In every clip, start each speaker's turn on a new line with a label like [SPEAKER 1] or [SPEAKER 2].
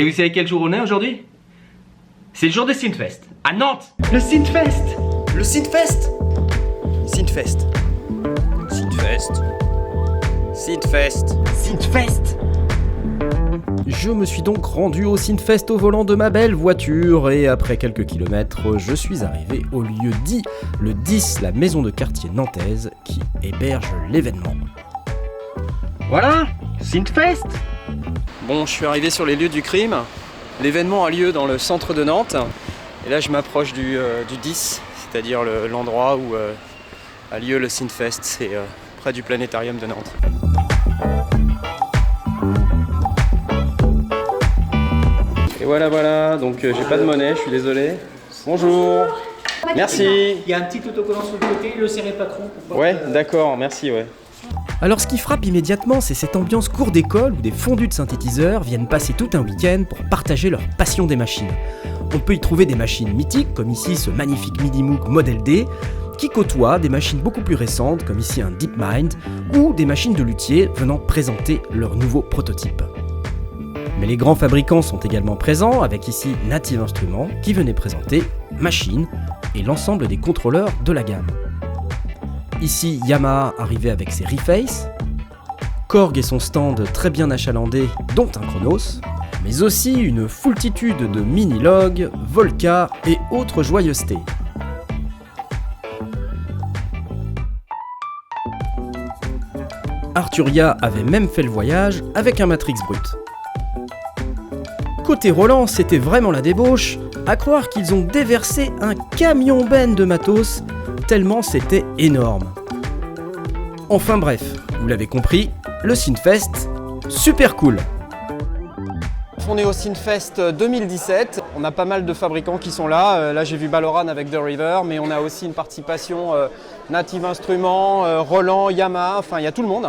[SPEAKER 1] vous savez quel jour on est aujourd'hui? C'est le jour de Synthfest, à Nantes. Le Synthfest.
[SPEAKER 2] Le Synthfest. Synthfest. Synthfest. Synthfest.
[SPEAKER 1] Synthfest.
[SPEAKER 3] Je me suis donc rendu au Synthfest au volant de ma belle voiture et après quelques kilomètres, je suis arrivé au lieu dit, le 10, la maison de quartier nantaise qui héberge l'événement.
[SPEAKER 1] Voilà, Synthfest.
[SPEAKER 2] Bon, je suis arrivé sur les lieux du crime. L'événement a lieu dans le centre de Nantes. Et là, je m'approche du 10, c'est-à-dire l'endroit où a lieu le Synthfest. C'est près du planétarium de Nantes. Et voilà, donc j'ai pas de monnaie, je suis désolé. Bonjour. Merci.
[SPEAKER 4] Il y a un petit autocollant sur le côté, le serré patron.
[SPEAKER 2] Ouais, d'accord, merci, ouais.
[SPEAKER 3] Alors ce qui frappe immédiatement, c'est cette ambiance cour d'école où des fondus de synthétiseurs viennent passer tout un week-end pour partager leur passion des machines. On peut y trouver des machines mythiques, comme ici ce magnifique MIDI-Moog Model D, qui côtoie des machines beaucoup plus récentes, comme ici un DeepMind, ou des machines de luthiers venant présenter leur nouveau prototype. Mais les grands fabricants sont également présents, avec ici Native Instruments, qui venait présenter Machine et l'ensemble des contrôleurs de la gamme. Ici, Yamaha arrivait avec ses Reface, Korg et son stand très bien achalandé, dont un Chronos, mais aussi une foultitude de Minilog, Volca et autres joyeusetés. Arturia avait même fait le voyage avec un Matrix brut. Côté Roland, c'était vraiment la débauche, à croire qu'ils ont déversé un camion ben de matos, tellement c'était énorme. Enfin bref, vous l'avez compris, le Synthfest, super cool.
[SPEAKER 2] On est au Synthfest 2017, on a pas mal de fabricants qui sont là. Là j'ai vu Baloran avec The River, mais on a aussi une participation Native Instruments, Roland, Yamaha, enfin il y a tout le monde.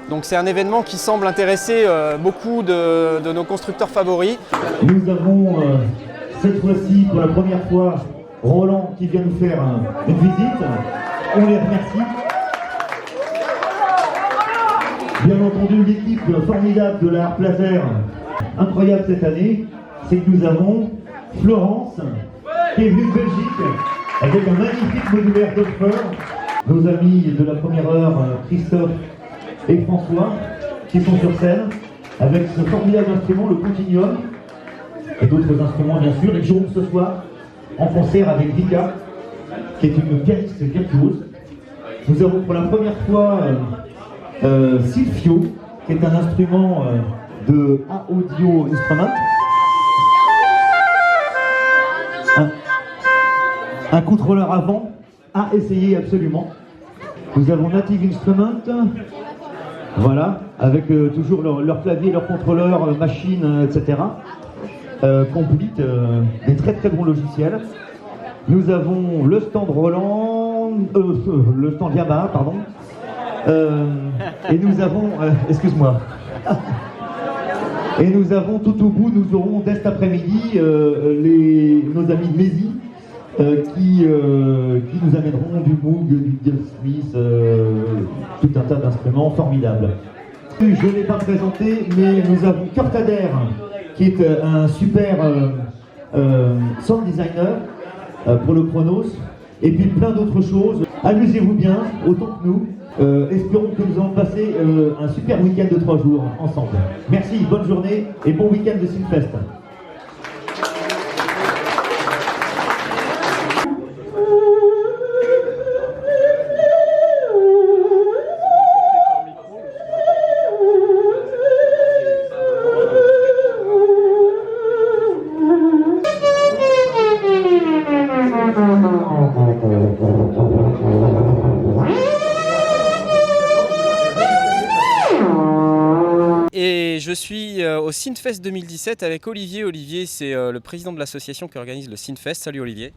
[SPEAKER 2] Donc c'est un événement qui semble intéresser beaucoup de nos constructeurs favoris.
[SPEAKER 5] Nous avons cette fois-ci pour la première fois Roland qui vient nous faire une visite. On les remercie. Bien entendu, l'équipe formidable de la Harpe Laser, incroyable cette année, c'est que nous avons Florence qui est venue de Belgique avec un magnifique modulaire Doppler. Nos amis de la première heure, Christophe et François, qui sont sur scène avec ce formidable instrument, le Continuum, et d'autres instruments bien sûr, et Jérôme ce soir en concert avec Vika, qui est une pianiste virtuose. Nous avons pour la première fois Silphio, qui est un instrument de A-Audio Instrument. Un contrôleur avant à essayer absolument. Nous avons Native Instruments, voilà, avec toujours leur clavier, leur contrôleur, machine, etc. Complete, des très très bons logiciels. Nous avons le stand Roland, le stand Yamaha, pardon. Et nous avons, excuse-moi. Et nous avons tout au bout, nous aurons dès cet après-midi nos amis de Mézi qui nous amèneront du Moog, du Dale Smith, tout un tas d'instruments formidables. Je ne l'ai pas présenté, mais nous avons Kurt Adair, qui est un super sound designer pour le Chronos, et puis plein d'autres choses. Amusez-vous bien, autant que nous. Espérons que nous allons passer un super week-end de 3 jours ensemble. Merci, bonne journée et bon week-end de Synthfest.
[SPEAKER 2] Et je suis au Synthfest 2017 avec Olivier. Olivier, c'est le président de l'association qui organise le Synthfest. Salut Olivier.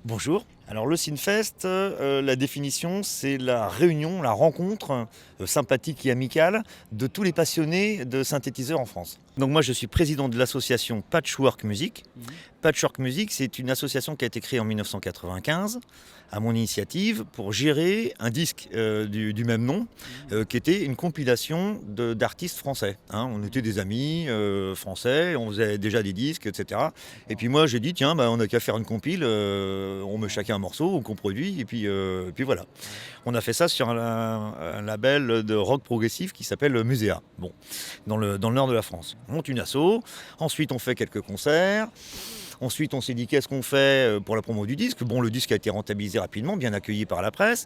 [SPEAKER 6] Bonjour, Alors le Synfest, la définition, c'est la réunion, la rencontre sympathique et amicale de tous les passionnés de synthétiseurs en France. Donc moi je suis président de l'association Patchwork Music. Patchwork Music, c'est une association qui a été créée en 1995 à mon initiative pour gérer un disque du même nom qui était une compilation d'artistes français. Hein. On était des amis français, on faisait déjà des disques, etc. Et puis moi j'ai dit tiens, on n'a qu'à faire une compile, on met chacun un morceau, on coproduit et puis voilà. On a fait ça sur un label de rock progressif qui s'appelle Muséa, dans le nord de la France. On monte une asso, ensuite on fait quelques concerts. Ensuite, on s'est dit qu'est-ce qu'on fait pour la promo du disque. Le disque a été rentabilisé rapidement, bien accueilli par la presse.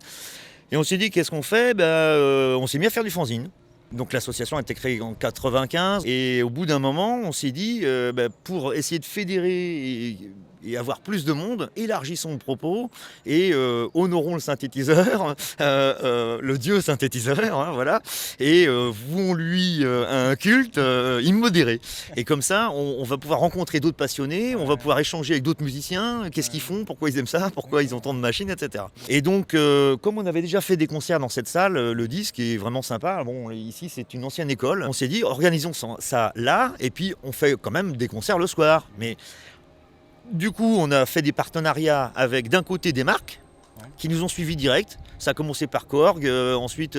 [SPEAKER 6] Et on s'est dit qu'est-ce qu'on fait. On s'est mis à faire du fanzine. Donc l'association a été créée en 1995. Et au bout d'un moment, on s'est dit, pour essayer de fédérer et avoir plus de monde, élargissons le propos et honorons le synthétiseur, le dieu synthétiseur, hein, voilà, et vouons-lui un culte immodéré. Et comme ça, on va pouvoir rencontrer d'autres passionnés, on va pouvoir échanger avec d'autres musiciens, qu'est-ce qu'ils font, pourquoi ils aiment ça, pourquoi ils ont tant de machines, etc. Et donc, comme on avait déjà fait des concerts dans cette salle, le disque est vraiment sympa. Ici, c'est une ancienne école. On s'est dit, organisons ça là, et puis on fait quand même des concerts le soir. Mais du coup, on a fait des partenariats avec d'un côté des marques qui nous ont suivis direct. Ça a commencé par Korg, ensuite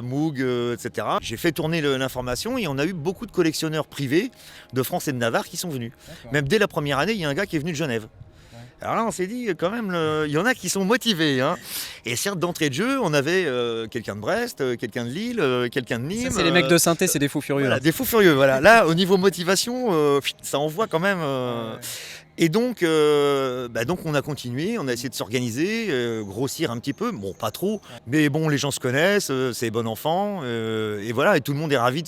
[SPEAKER 6] Moog, etc. J'ai fait tourner l'information et on a eu beaucoup de collectionneurs privés de France et de Navarre qui sont venus. Même dès la première année, il y a un gars qui est venu de Genève. Alors là, on s'est dit, quand même, il y en a qui sont motivés. Hein. Et certes, d'entrée de jeu, on avait quelqu'un de Brest, quelqu'un de Lille, quelqu'un de Nîmes.
[SPEAKER 2] Ça, c'est les mecs de synthé, c'est des fous furieux.
[SPEAKER 6] Voilà,
[SPEAKER 2] là.
[SPEAKER 6] des fous furieux, voilà. Là, au niveau motivation, ça envoie quand même... Et donc, on a continué, on a essayé de s'organiser, grossir un petit peu, pas trop, mais les gens se connaissent, c'est bon enfant, et voilà, et tout le monde est ravi.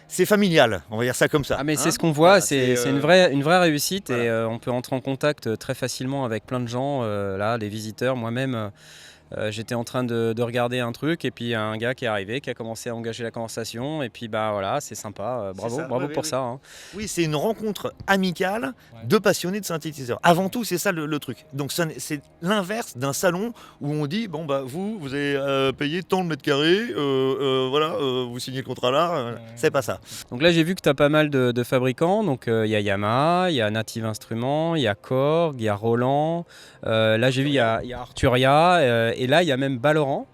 [SPEAKER 6] C'est familial, on va dire ça comme ça.
[SPEAKER 2] Ah mais
[SPEAKER 6] hein.
[SPEAKER 2] c'est ce qu'on voit,
[SPEAKER 6] Voilà,
[SPEAKER 2] c'est une vraie réussite
[SPEAKER 6] voilà.
[SPEAKER 2] Et on peut entrer en contact très facilement avec plein de gens, là, les visiteurs, moi-même. J'étais en train de regarder un truc et puis il y a un gars qui est arrivé, qui a commencé à engager la conversation et puis voilà, c'est sympa, bravo pour ça. Hein.
[SPEAKER 6] Oui, c'est une rencontre amicale de passionnés de synthétiseurs. Avant tout, c'est ça le truc. Donc c'est l'inverse d'un salon où on dit vous avez payé tant de mètres carrés, vous signez le contrat là, c'est pas ça.
[SPEAKER 2] Donc là j'ai vu que tu as pas mal de fabricants, donc il y a Yamaha, il y a Native Instruments, il y a Korg, il y a Roland, là j'ai vu il y a Arturia. Et là, il y a même Baloran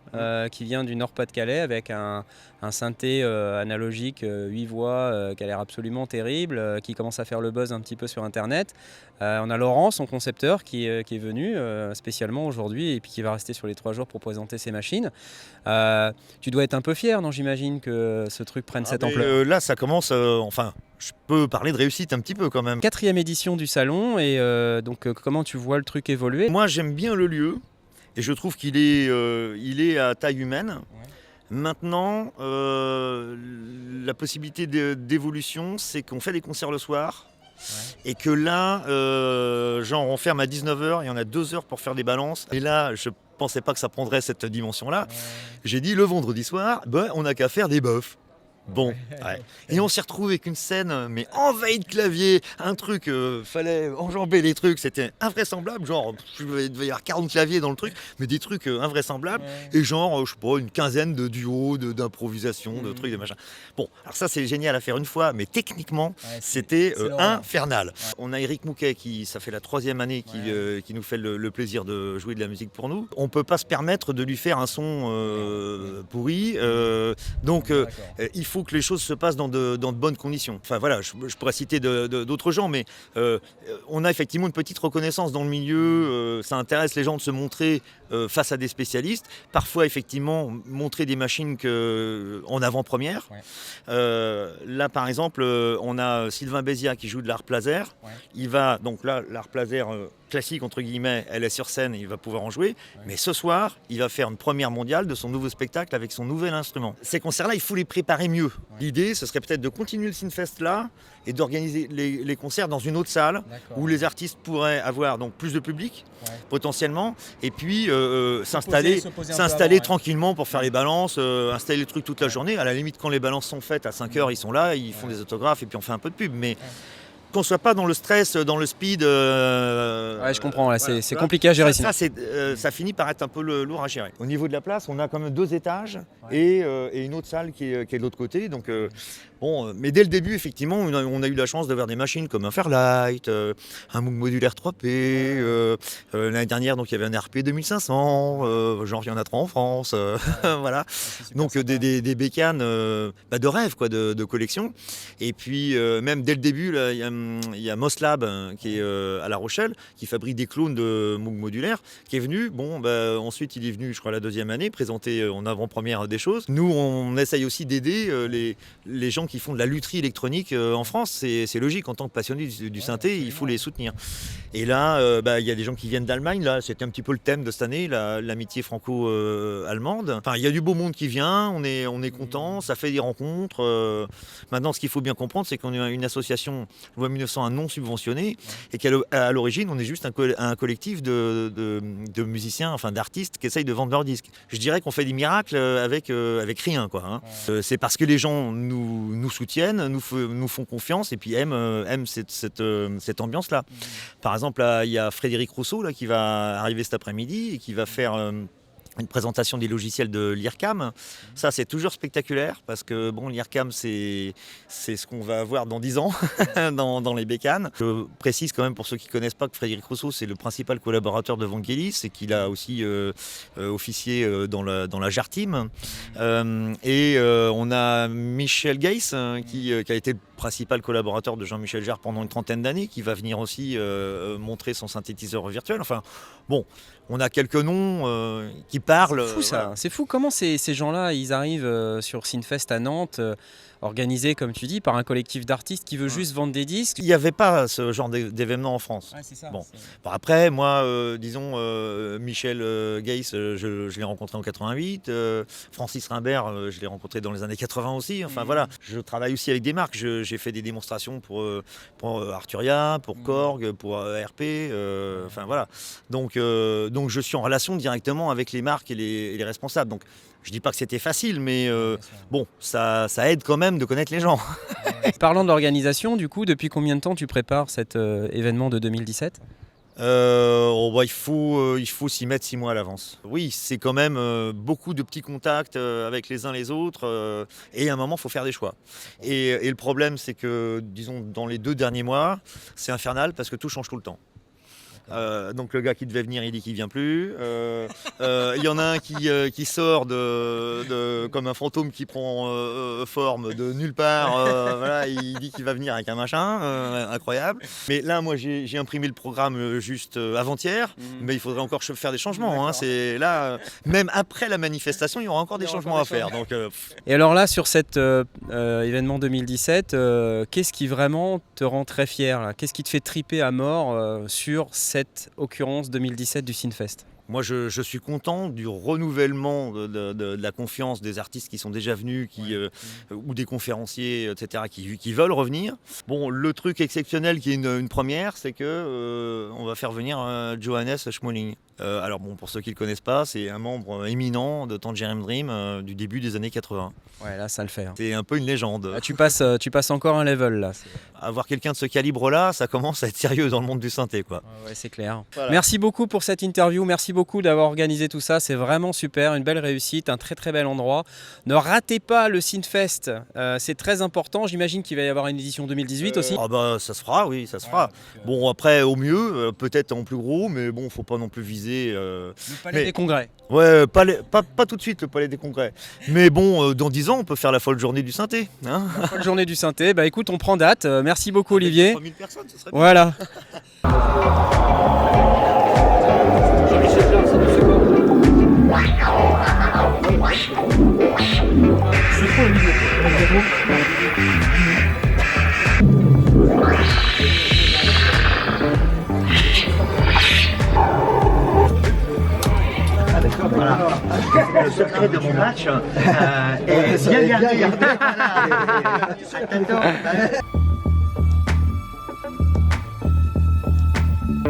[SPEAKER 2] qui vient du Nord-Pas-de-Calais avec un synthé analogique 8 voix qui a l'air absolument terrible, qui commence à faire le buzz un petit peu sur Internet. On a Laurent, son concepteur, qui est venu spécialement aujourd'hui et puis qui va rester sur les 3 jours pour présenter ses machines. Tu dois être un peu fier, non, j'imagine, que ce truc prenne cette ampleur.
[SPEAKER 6] Là, ça commence, je peux parler de réussite un petit peu quand même.
[SPEAKER 2] 4e édition du salon et donc comment tu vois le truc évoluer ?
[SPEAKER 6] Moi, j'aime bien le lieu. Et je trouve qu'il est à taille humaine. Ouais. Maintenant, la possibilité d'évolution, c'est qu'on fait des concerts le soir. Ouais. Et que là, on ferme à 19h et on a 2 heures pour faire des balances. Et là, je pensais pas que ça prendrait cette dimension-là. Ouais. J'ai dit, le vendredi soir, on n'a qu'à faire des bœufs. Ouais. Et on s'est retrouvé avec une scène mais envahie de claviers, un truc, fallait enjamber les trucs, c'était invraisemblable, il devait y avoir 40 claviers dans le truc, mais des trucs invraisemblables, et une quinzaine de duos, d'improvisation, de trucs, de machin. Alors ça c'est génial à faire une fois, mais techniquement c'était infernal. Ouais. On a Eric Mouquet ça fait la 3e année qui nous fait le plaisir de jouer de la musique pour nous. On peut pas se permettre de lui faire un son pourri, donc il faut que les choses se passent dans de bonnes conditions. Enfin voilà, je pourrais citer d'autres gens, mais on a effectivement une petite reconnaissance dans le milieu, ça intéresse les gens de se montrer face à des spécialistes, parfois effectivement montrer des machines en avant-première. Ouais. Là par exemple, on a Sylvain Bézia qui joue de l'harpe laser, il va, donc là l'harpe laser classique entre guillemets, elle est sur scène et il va pouvoir en jouer, mais ce soir il va faire une première mondiale de son nouveau spectacle avec son nouvel instrument. Ces concerts là il faut les préparer mieux. L'idée ce serait peut-être de continuer le Synfest là et d'organiser les concerts dans une autre salle où les artistes pourraient avoir donc plus de public potentiellement et puis s'installer tranquillement pour faire les balances, installer les trucs toute la journée. À la limite quand les balances sont faites à 5h ils sont là, ils font des autographes et puis on fait un peu de pub, mais qu'on soit pas dans le stress, dans le speed.
[SPEAKER 3] Ouais, je comprends, là,
[SPEAKER 6] voilà.
[SPEAKER 3] c'est compliqué à gérer sinon.
[SPEAKER 6] Ça finit par être un peu lourd à gérer. Au niveau de la place, on a quand même 2 étages et une autre salle qui est de l'autre côté. Donc, mais dès le début, effectivement, on a eu la chance d'avoir des machines comme un Fairlight, un Moog modulaire 3P. L'année dernière, donc, il y avait un RP 2500. Genre, il y en a 3 en France. Voilà. Donc, des bécanes de rêve, quoi, de collection. Et puis, même dès le début, là, il y a Moslab qui est à La Rochelle, qui fabrique des clones de Moog modulaire, qui est venu. Ensuite, il est venu, je crois, la 2e année, présenter en avant-première des choses. Nous, on essaye aussi d'aider les gens qui font de la lutherie électronique en France. C'est logique, en tant que passionné du synthé, il faut les soutenir. Et là, il y a des gens qui viennent d'Allemagne. Là, c'était un petit peu le thème de cette année, l'amitié franco-allemande. Enfin, il y a du beau monde qui vient, on est content, ça fait des rencontres. Maintenant, ce qu'il faut bien comprendre, c'est qu'on est une association loi 1901 non subventionnée et qu'à l'origine, on est juste un collectif de musiciens, enfin d'artistes qui essayent de vendre leurs disques. Je dirais qu'on fait des miracles avec rien, quoi. Hein. C'est parce que les gens nous soutiennent, nous font confiance et puis aiment cette ambiance-là. Par exemple, là, il y a Frédéric Rousseau là, qui va arriver cet après-midi et qui va faire une présentation des logiciels de l'IRCAM. Ça, c'est toujours spectaculaire parce que l'IRCAM, c'est ce qu'on va avoir dans 10 ans dans les bécanes. Je précise quand même pour ceux qui ne connaissent pas que Frédéric Rousseau, c'est le principal collaborateur de Vangelis et qu'il a aussi officié dans la JAR Team. On a Michel Geiss qui a été le principal collaborateur de Jean-Michel Jarre pendant une 30aine d'années, qui va venir aussi montrer son synthétiseur virtuel. Enfin, on a quelques noms qui parlent.
[SPEAKER 3] C'est fou ça, c'est fou comment ces gens-là, ils arrivent sur Synfest à Nantes, organisé, comme tu dis, par un collectif d'artistes qui veut juste vendre des disques.
[SPEAKER 6] Il n'y avait pas ce genre d'événement en France.
[SPEAKER 3] Ouais, c'est ça,
[SPEAKER 6] après, moi, Michel Geiss, je l'ai rencontré en 88. Francis Rimbert, je l'ai rencontré dans les années 80 aussi. Enfin voilà, je travaille aussi avec des marques. J'ai fait des démonstrations pour Arturia, pour Korg, pour RP. Enfin voilà. Donc je suis en relation directement avec les marques et les responsables. Donc je dis pas que c'était facile, mais ça aide quand même de connaître les gens.
[SPEAKER 3] Parlant de l'organisation, du coup, depuis combien de temps tu prépares cet événement de 2017 ?
[SPEAKER 6] Il faut s'y mettre 6 mois à l'avance. Oui, c'est quand même beaucoup de petits contacts avec les uns les autres et à un moment, il faut faire des choix. Et le problème, c'est que, disons, dans les 2 derniers mois, c'est infernal parce que tout change tout le temps. Donc le gars qui devait venir, il dit qu'il vient plus. Il y en a un qui sort comme un fantôme qui prend forme de nulle part. Voilà, il dit qu'il va venir avec un machin incroyable. Mais là, moi, j'ai imprimé le programme juste avant-hier, mais il faudrait encore faire des changements. Hein. C'est là, même après la manifestation, il y aura encore des changements à faire. Donc,
[SPEAKER 3] Et alors là, sur cet événement 2017, qu'est-ce qui vraiment te rend très fier là ? Qu'est-ce qui te fait triper à mort sur cette occurrence 2017 du Synfest ?
[SPEAKER 6] Moi, je suis content du renouvellement de la confiance des artistes qui sont déjà venus, ou des conférenciers, etc., qui veulent revenir. Bon, le truc exceptionnel qui est une première, c'est que on va faire venir Johannes Schmoling. Alors bon, pour ceux qui ne le connaissent pas, c'est un membre éminent de Tangerine Dream du début des années 80.
[SPEAKER 3] Ouais, là, ça le fait. Hein.
[SPEAKER 6] C'est un peu une légende.
[SPEAKER 3] Là, tu passes encore un level, là.
[SPEAKER 6] Avoir quelqu'un de ce calibre-là, ça commence à être sérieux dans le monde du synthé, quoi.
[SPEAKER 3] Ouais, c'est clair.
[SPEAKER 6] Voilà.
[SPEAKER 3] Merci beaucoup pour cette interview. Merci beaucoup d'avoir organisé tout ça. C'est vraiment super. Une belle réussite, un très très bel endroit. Ne ratez pas le Synfest. C'est très important. J'imagine qu'il va y avoir une édition 2018 aussi.
[SPEAKER 6] Ça se fera, oui, ça se fera. Bon, après, au mieux, peut-être en plus gros, mais bon, faut pas non plus viser.
[SPEAKER 3] Le Palais des Congrès.
[SPEAKER 6] Ouais, pas tout de suite le Palais des Congrès. Mais bon, dans 10 ans, on peut faire la folle journée du synthé. Hein,
[SPEAKER 3] la folle journée du synthé. Bah écoute, on prend date. Merci beaucoup, Olivier.
[SPEAKER 6] 3000 personnes, ce serait bien.
[SPEAKER 3] Voilà.
[SPEAKER 6] Voilà. Le secret de mon match est bien gardé.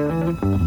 [SPEAKER 6] Voilà.